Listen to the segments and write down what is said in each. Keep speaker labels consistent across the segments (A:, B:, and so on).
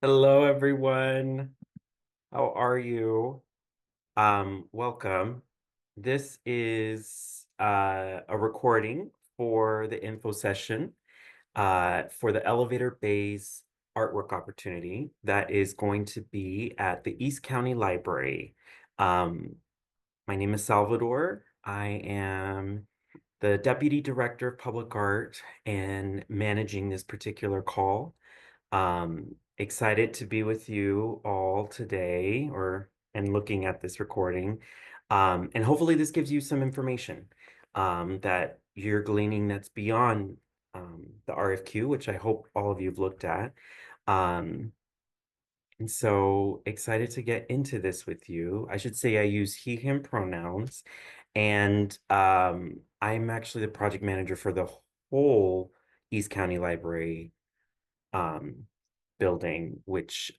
A: Hello, everyone. How are you? Welcome. This is a recording for the info session for the Elevator Bays artwork opportunity that is going to be at the East County Library. Um, my name is Salvador. I am the Deputy Director of Public Art and managing this particular call. Excited to be with you all today and looking at this recording. And hopefully this gives you some information that you're gleaning that's beyond the RFQ, which I hope all of you have looked at. Um, and so excited to get into this with you. I should say I use he, him pronouns, and I'm actually the project manager for the whole East County Library um, building, which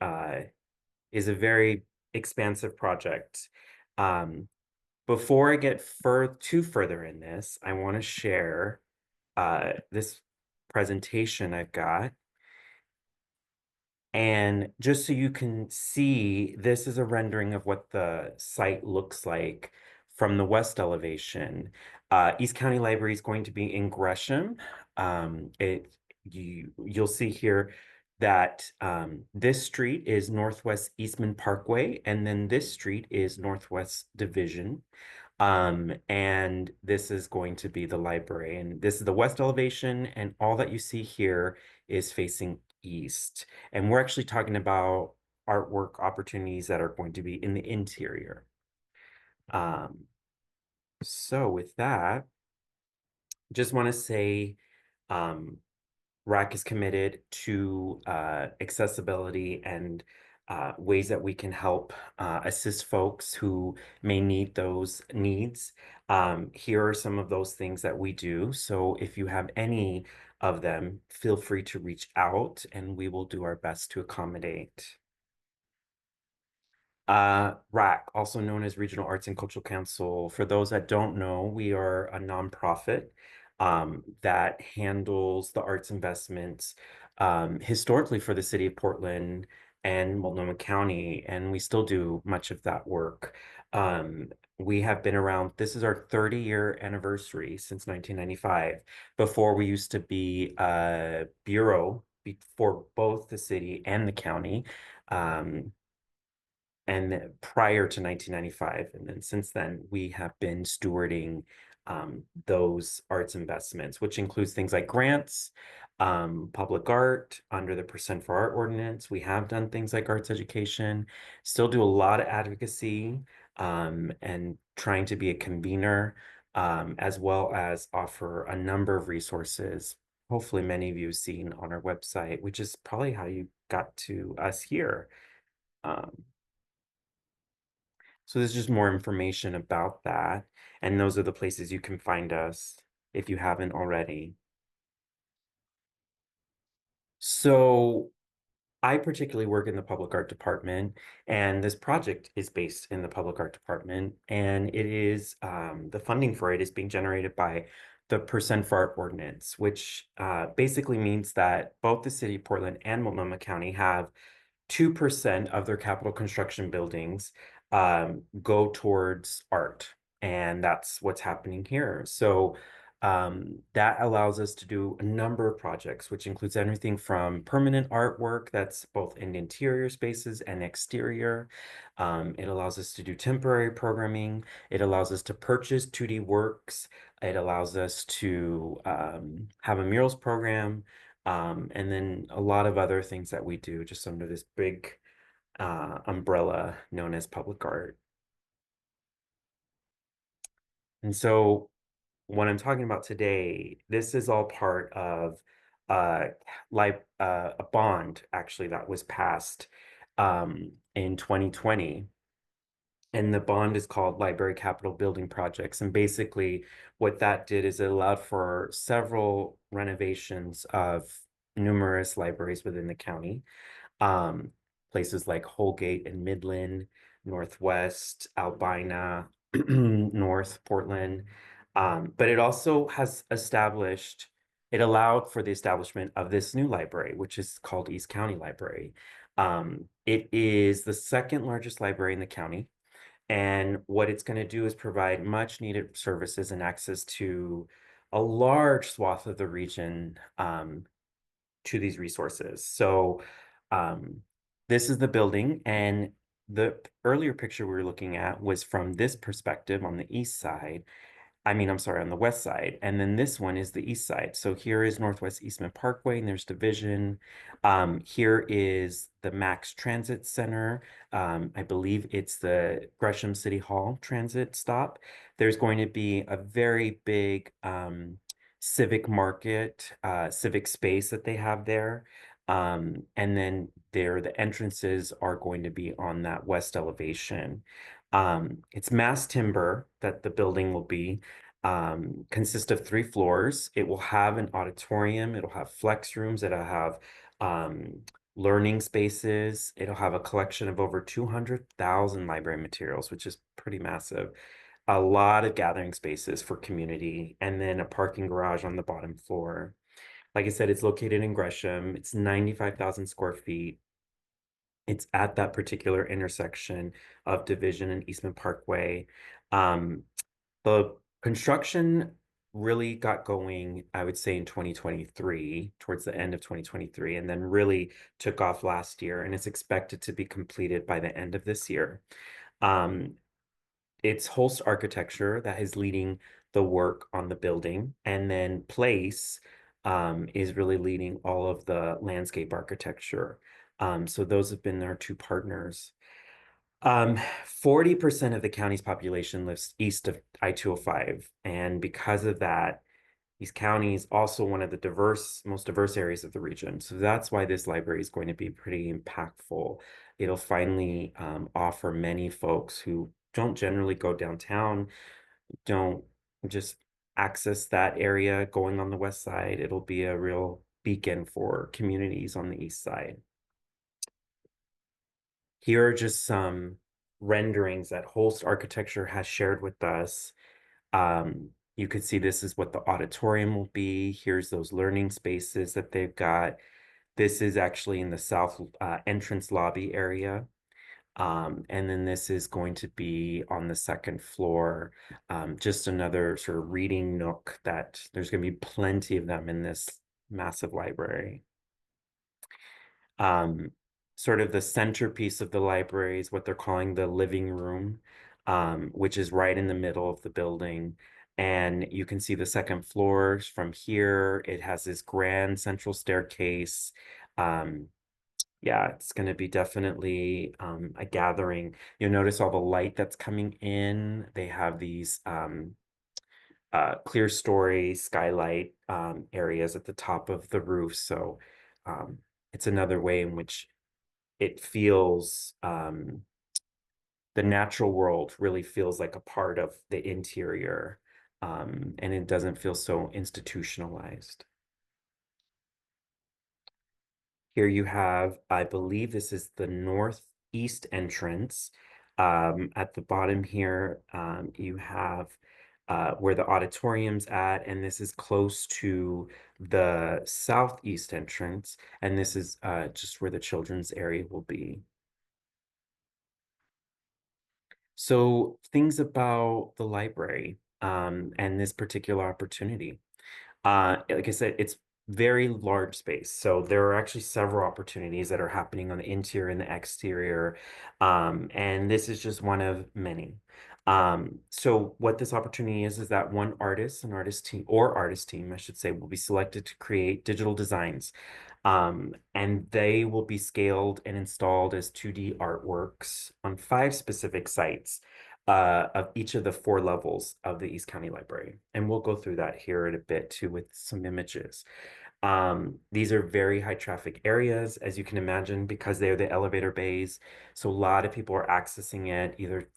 A: is a very expansive project. Um, before I get too further in this, I want to share this presentation I've got. And just so you can see, this is a rendering of what the site looks like from the west elevation. East County Library is going to be in Gresham. You'll see here that this street is Northwest Eastman Parkway, and then this street is Northwest Division. And this is going to be the library. And this is the west elevation, and all that you see here is facing east. And we're actually talking about artwork opportunities that are going to be in the interior. Um, so with that, just want to say um, RAC is committed to accessibility and ways that we can help assist folks who may need those needs. Here are some of those things that we do. So if you have any of them, feel free to reach out and we will do our best to accommodate. RAC, also known as Regional Arts and Cultural Council. For those that don't know, we are a nonprofit that handles the arts investments historically for the city of Portland and Multnomah County, and we still do much of that work. We have been around, this is our 30-year anniversary since 1995. Before, we used to be a bureau for both the city and the county. And prior to 1995. And then since then, we have been stewarding those arts investments, which includes things like grants, public art under the Percent for Art ordinance. We have done things like arts education, still do a lot of advocacy and trying to be a convener, as well as offer a number of resources. Hopefully, many of you have seen on our website, which is probably how you got to us here. Um, so there's just more information about that. And those are the places you can find us if you haven't already. So I particularly work in the public art department, and this project is based in the public art department. And it is the funding for it is being generated by the Percent for Art ordinance, which basically means that both the city of Portland and Multnomah County have 2% of their capital construction buildings go towards art. And that's what's happening here. So that allows us to do a number of projects, which includes everything from permanent artwork that's both in interior spaces and exterior. It allows us to do temporary programming. It allows us to purchase 2D works. It allows us to have a murals program. And then a lot of other things that we do just under this big umbrella known as public art. And so what I'm talking about today, this is all part of a bond actually that was passed in 2020. And the bond is called Library Capital Building Projects. And basically, what that did is it allowed for several renovations of numerous libraries within the county. Um, Places like Holgate and Midland, Northwest, Albina, North Portland. But it also has it allowed for the establishment of this new library, which is called East County Library. It is the second largest library in the county. And what it's going to do is provide much needed services and access to a large swath of the region to these resources. So um, this is the building, and the earlier picture we were looking at was from this perspective on the east side. I mean, I'm sorry, on the west side. And then this one is the east side. So here is Northwest Eastman Parkway, and there's Division. Here is the Max Transit Center. I believe it's the Gresham City Hall Transit stop. There's going to be a very big civic market, civic space that they have there. And then the entrances are going to be on that west elevation. It's mass timber that the building will be consist of 3 floors. It will have an auditorium. It'll have flex rooms. It'll have um, learning spaces. It'll have a collection of over 200,000 library materials, which is pretty massive. A lot of gathering spaces for community, and then a parking garage on the bottom floor. Like I said, it's located in Gresham. It's 95,000 square feet. It's at that particular intersection of Division and Eastman Parkway. Um, the construction really got going, I would say, in 2023, towards the end of 2023, and then really took off last year, and it's expected to be completed by the end of this year. Um, it's Holst Architecture that is leading the work on the building, and then Place is really leading all of the landscape architecture. So those have been our two partners. 40% of the county's population lives east of I-205, and because of that, East County is also one of the most diverse areas of the region. So that's why this library is going to be pretty impactful. It'll finally offer many folks who don't generally go downtown, don't just access that area going on the west side. It'll be a real beacon for communities on the east side. Here are just some renderings that Holst Architecture has shared with us. You could see this is what the auditorium will be. Here's those learning spaces that they've got. This is actually in the south entrance lobby area. And then this is going to be on the second floor, just another sort of reading nook that there's going to be plenty of them in this massive library. Um, Sort of the centerpiece of the library is what they're calling the living room, which is right in the middle of the building. And you can see the second floor from here. It has this grand central staircase. Um, yeah, it's going to be definitely a gathering. You'll notice all the light that's coming in. They have these clear story skylight areas at the top of the roof. So um, it's another way in which it feels the natural world really feels like a part of the interior, and it doesn't feel so institutionalized. Here you have, I believe this is the northeast entrance. At the bottom here, you have where the auditorium's at, and this is close to the southeast entrance, and this is just where the children's area will be. So things about the library and this particular opportunity. Like I said, it's very large space. So there are actually several opportunities that are happening on the interior and the exterior. And this is just one of many. So what this opportunity is that one artist, an artist team, I should say, will be selected to create digital designs. And they will be scaled and installed as 2D artworks on 5 specific sites of each of the 4 levels of the East County Library. And we'll go through that here in a bit too with some images. These are very high traffic areas, as you can imagine, because they're the elevator bays. So a lot of people are accessing it either,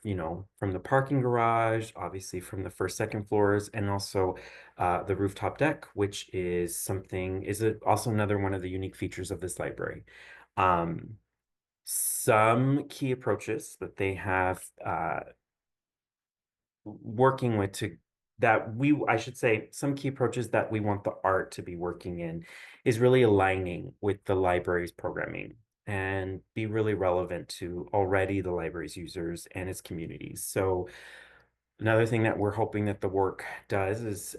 A: from the parking garage, obviously from the first, second floors, and also the rooftop deck, which also another one of the unique features of this library. Some key approaches that they have working with to that I should say, some key approaches that we want the art to be working in is really aligning with the library's programming. and be really relevant to already the library's users and its communities. So another thing that we're hoping that the work does is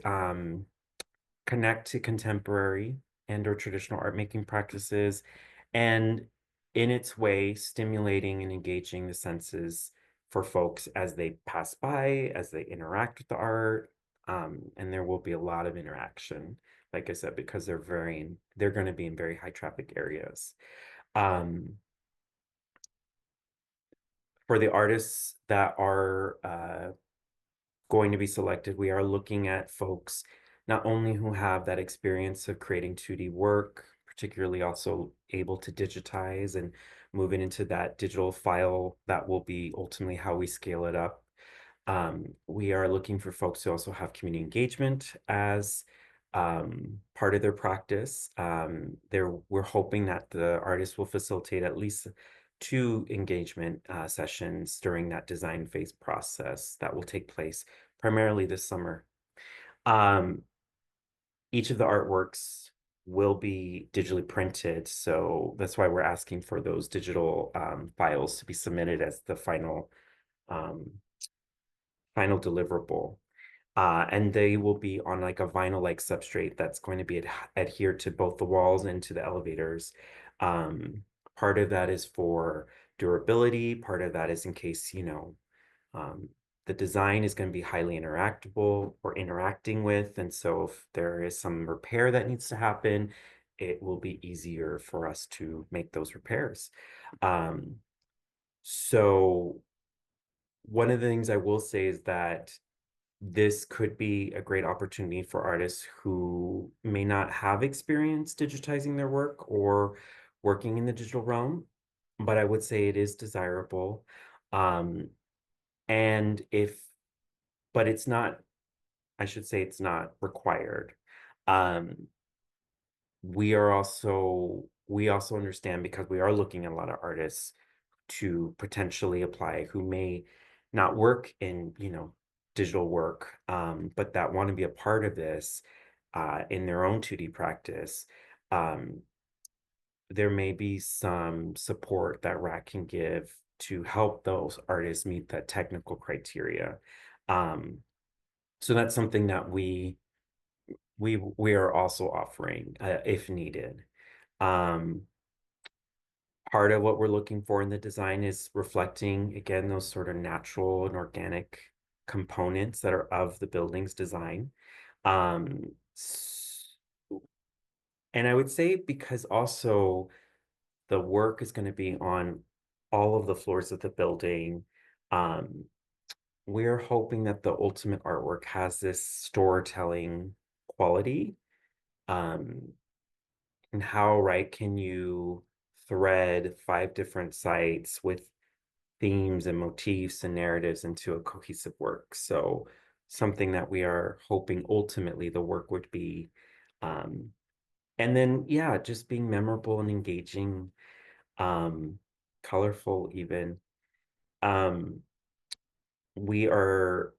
A: connect to contemporary and or traditional art making practices, and in its way stimulating and engaging the senses for folks as they pass by, as they interact with the art. And there will be a lot of interaction, like I said, because they're going to be in very high traffic areas. um, for the artists that are going to be selected, we are looking at folks not only who have that experience of creating 2D work, particularly also able to digitize and move it into that digital file that will be ultimately how we scale it up. We are looking for folks who also have community engagement as part of their practice. We're hoping that the artists will facilitate at least two engagement sessions during that design phase process that will take place primarily this summer. Um, each of the artworks will be digitally printed, so that's why we're asking for those digital files to be submitted as the um, final deliverable. And they will be on like a vinyl-like substrate that's going to be adhered to both the walls and to the elevators. Um, Part of that is for durability, part of that is in case, um, the design is going to be highly interactable or interacting with. And so if there is some repair that needs to happen, it will be easier for us to make those repairs. Um, so one of the things I will say is that this could be a great opportunity for artists who may not have experience digitizing their work or working in the digital realm, but I would say it is desirable. Um, and if, but it's not, I should say it's not required. Um, we also understand, because we are looking at a lot of artists to potentially apply who may not work in, digital work, but that want to be a part of this in their own 2D practice. Um, there may be some support that RAC can give to help those artists meet that technical criteria. Um, so that's something that we are also offering if needed. Um, Part of what we're looking for in the design is reflecting, again, those sort of natural and organic components that are of the building's design. Um, and I would say, because also the work is going to be on all of the floors of the building, um, we're hoping that the ultimate artwork has this storytelling quality. Um, and how right can you thread 5 different sites with themes and motifs and narratives into a cohesive work? So something that we are hoping ultimately the work would be. Um, and then, yeah, just being memorable and engaging, um, colorful even. Um, we are,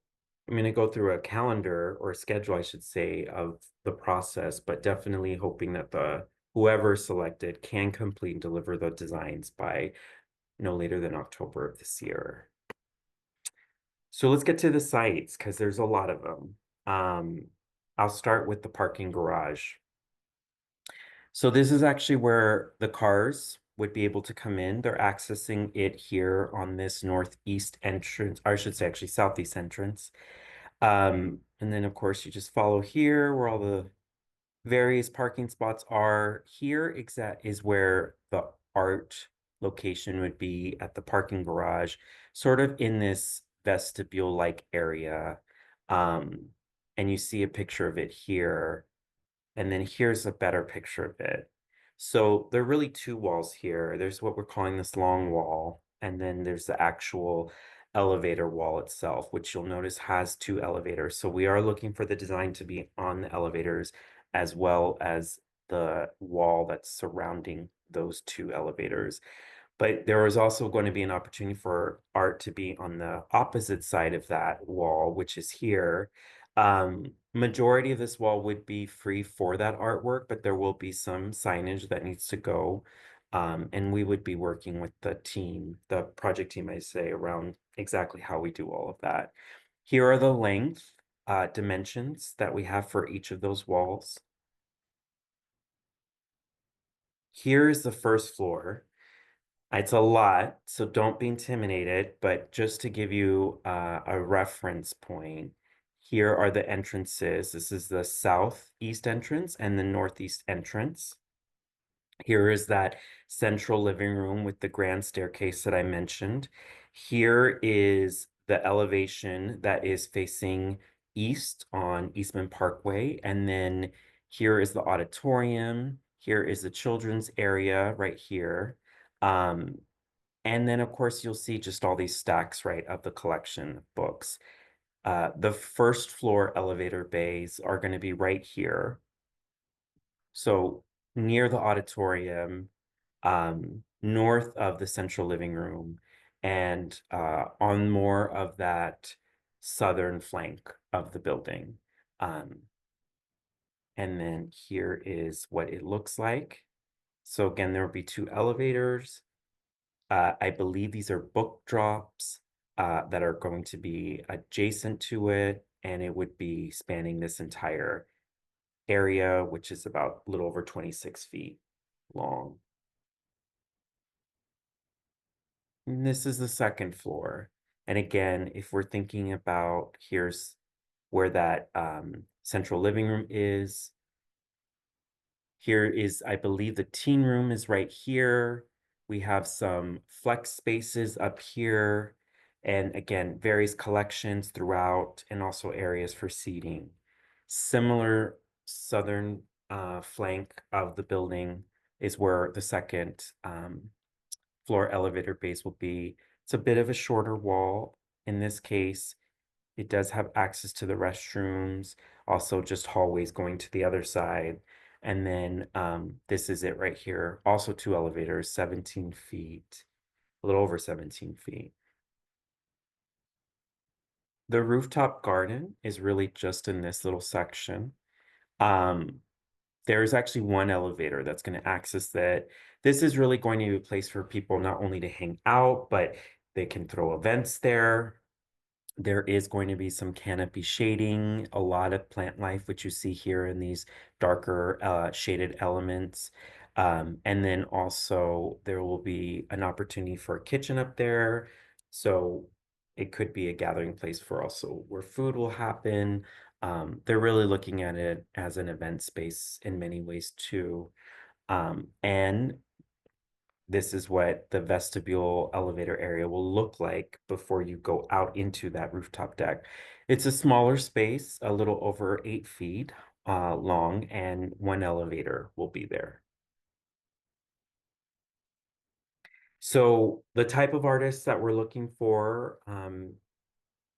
A: I'm going to go through a calendar or a schedule, I should say, of the process, but definitely hoping that the whoever is selected can complete and deliver the designs by no later than October of this year. So let's get to the sites, because there's a lot of them. I'll start with the parking garage. So this is actually where the cars would be able to come in. They're accessing it here on this northeast entrance, or I should say actually southeast entrance. And then of course you just follow here where all the various parking spots are. Here exact is where the art location would be, at the parking garage, sort of in this vestibule-like area. Um, and you see a picture of it here. And then here's a better picture of it. So there are really two walls here. There's what we're calling this long wall, and then there's the actual elevator wall itself, which you'll notice has two elevators. So we are looking for the design to be on the elevators as well as the wall that's surrounding those two elevators. But there was also going to be an opportunity for art to be on the opposite side of that wall, which is here. Majority of this wall would be free for that artwork, but there will be some signage that needs to go And we would be working with the team, the project team, I say, around exactly how we do all of that. Here are the length dimensions that we have for each of those walls. Here is the first floor. It's a lot, so don't be intimidated, but just to give you a reference point, here are the entrances. This is the southeast entrance and the northeast entrance. Here is that central living room with the grand staircase that I mentioned. Here is the elevation that is facing east on Eastman Parkway. And then here is the auditorium. Here is the children's area right here. Um, and then, of course, you'll see just all these stacks, right, of the collection of books. The first floor elevator bays are going to be right here. So near the auditorium, north of the central living room, and on more of that southern flank of the building. Um, and then here is what it looks like. So again, there will be two elevators. I believe these are book drops that are going to be adjacent to it, and it would be spanning this entire area, which is about a little over 26 feet long. And this is the second floor. And again, if we're thinking about here's where that central living room is. Here is, I believe the teen room is right here. We have some flex spaces up here. And again, various collections throughout and also areas for seating. Similar southern flank of the building is where the second floor elevator base will be. It's a bit of a shorter wall. In this case, it does have access to the restrooms, also just hallways going to the other side. And then this is it right here. Also two elevators, 17 feet, a little over 17 feet. The rooftop garden is really just in this little section. Um, There's actually one elevator that's going to access that. This is really going to be a place for people not only to hang out, but they can throw events there. There is going to be some canopy shading, a lot of plant life, which you see here in these darker shaded elements. And then also there will be an opportunity for a kitchen up there. So it could be a gathering place for also where food will happen. They're really looking at it as an event space in many ways too. And this is what the vestibule elevator area will look like before you go out into that rooftop deck. It's a smaller space, a little over 8 feet long, and one elevator will be there. So the type of artists that we're looking for,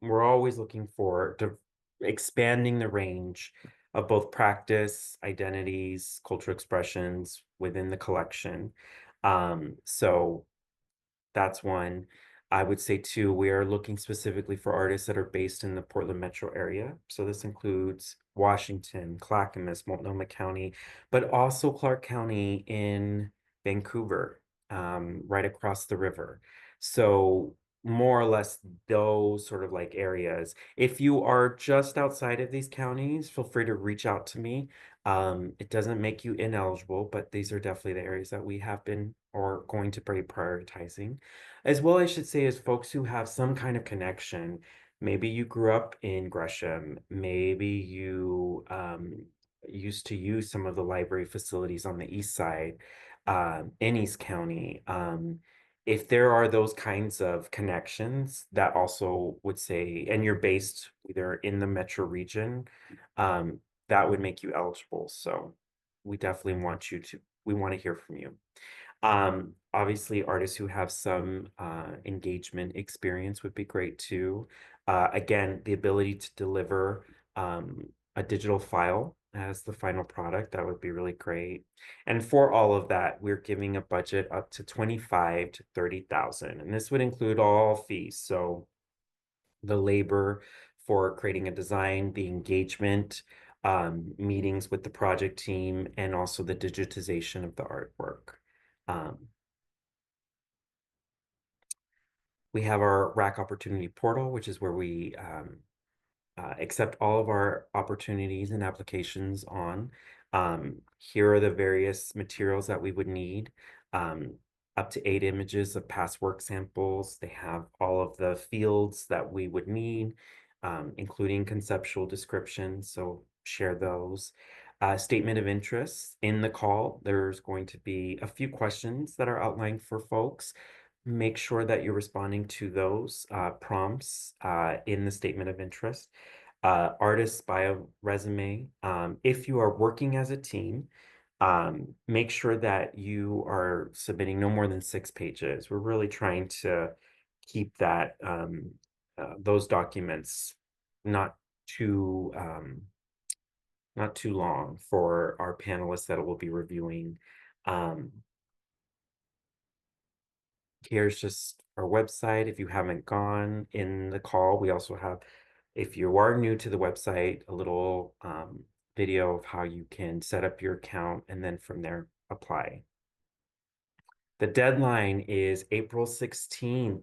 A: we're always looking for expanding the range of both practice, identities, cultural expressions within the collection. So that's one. I would say two, we are looking specifically for artists that are based in the Portland metro area. So this includes Washington, Clackamas, Multnomah County, but also Clark County in Vancouver, right across the river. So more or less those sort of like areas. If you are just outside of these counties, feel free to reach out to me. It doesn't make you ineligible, but these are definitely the areas that we have been or going to be prioritizing. As well, I should say, is folks who have some kind of connection. Maybe you grew up in Gresham. Maybe you used to use some of the library facilities on the east side, in East County. If there are those kinds of connections that also would say, and you're based either in the metro region, um, that would make you eligible. So we definitely want you to, we want to hear from you. Obviously, artists who have some engagement experience would be great too. Again, the ability to deliver a digital file as the final product, that would be really great. And for all of that, we're giving a budget up to 25 to 30,000, and this would include all fees. So the labor for creating a design, the engagement, meetings with the project team, and also the digitization of the artwork. Um, we have our rack opportunity portal, which is where we accept all of our opportunities and applications on. Here are the various materials that we would need. Um, Up to 8 images of past work samples. They have all of the fields that we would need, including conceptual descriptions. So share those. Statement of interest in the call. There's going to be a few questions that are outlined for folks. Make sure that you're responding to those prompts in the statement of interest. Artist's bio resume. If you are working as a team, make sure that you are submitting no more than 6 pages. We're really trying to keep that those documents not too not too long for our panelists that will be reviewing. Um, Here's just our website. If you haven't gone in the call, we also have, if you are new to the website, a little video of how you can set up your account and then from there apply. The deadline is April 16th.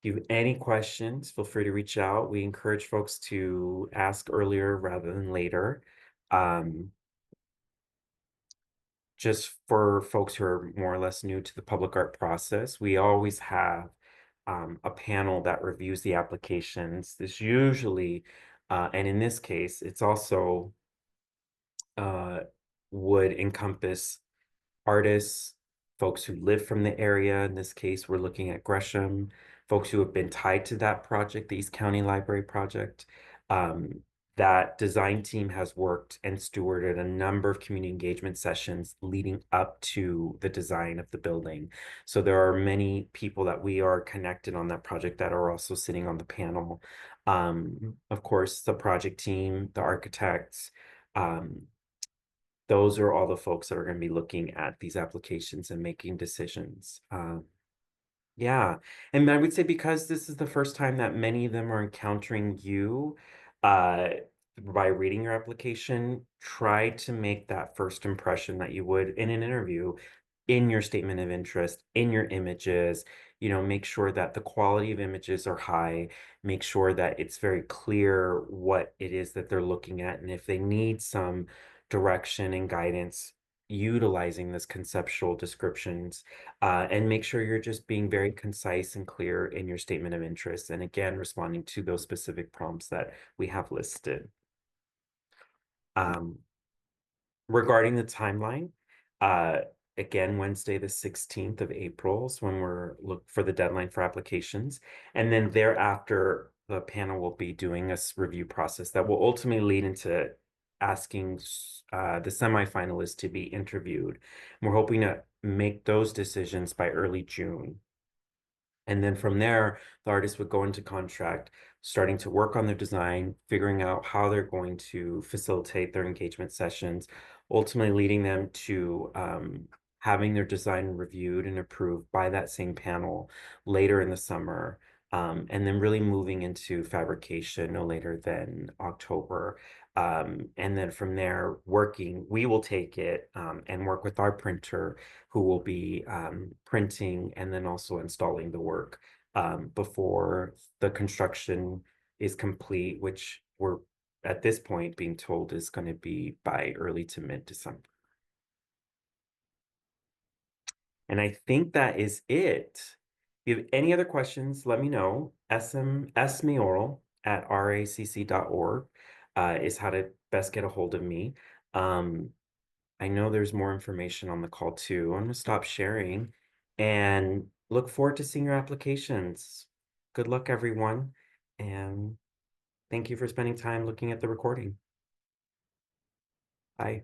A: If you have any questions, feel free to reach out. We encourage folks to ask earlier rather than later. Um, just for folks who are more or less new to the public art process, we always have a panel that reviews the applications. This usually, and in this case, it's also uh, would encompass artists, folks who live from the area. In this case, we're looking at Gresham, folks who have been tied to that project, the East County Library project. Um, that design team has worked and stewarded a number of community engagement sessions leading up to the design of the building. So there are many people that we are connected on that project that are also sitting on the panel. Of course, the project team, the architects, um, those are all the folks that are going to be looking at these applications and making decisions. Yeah. And I would say because this is the first time that many of them are encountering you, uh, by reading your application, try to make that first impression that you would in an interview, in your statement of interest, in your images, make sure that the quality of images are high, make sure that it's very clear what it is that they're looking at. And if they need some direction and guidance, utilizing this conceptual descriptions, and make sure you're just being very concise and clear in your statement of interest. And again, responding to those specific prompts that we have listed. Um, Regarding the timeline, uh, again, Wednesday, the 16th of April is when we're look for the deadline for applications. And then thereafter, the panel will be doing a review process that will ultimately lead into asking the semifinalists to be interviewed. And we're hoping to make those decisions by early June. And then from there, the artist would go into contract, starting to work on their design, figuring out how they're going to facilitate their engagement sessions, ultimately leading them to having their design reviewed and approved by that same panel later in the summer. And then really moving into fabrication no later than October. And then from there, we will take it and work with our printer who will be printing and then also installing the work before the construction is complete, which we're at this point being told is going to be by early to mid-December. And I think that is it. If you have any other questions, let me know. smioral@racc.org is how to best get a hold of me. Um, I know there's more information on the call too. I'm going to stop sharing and look forward to seeing your applications. Good luck, everyone. And thank you for spending time looking at the recording. Bye.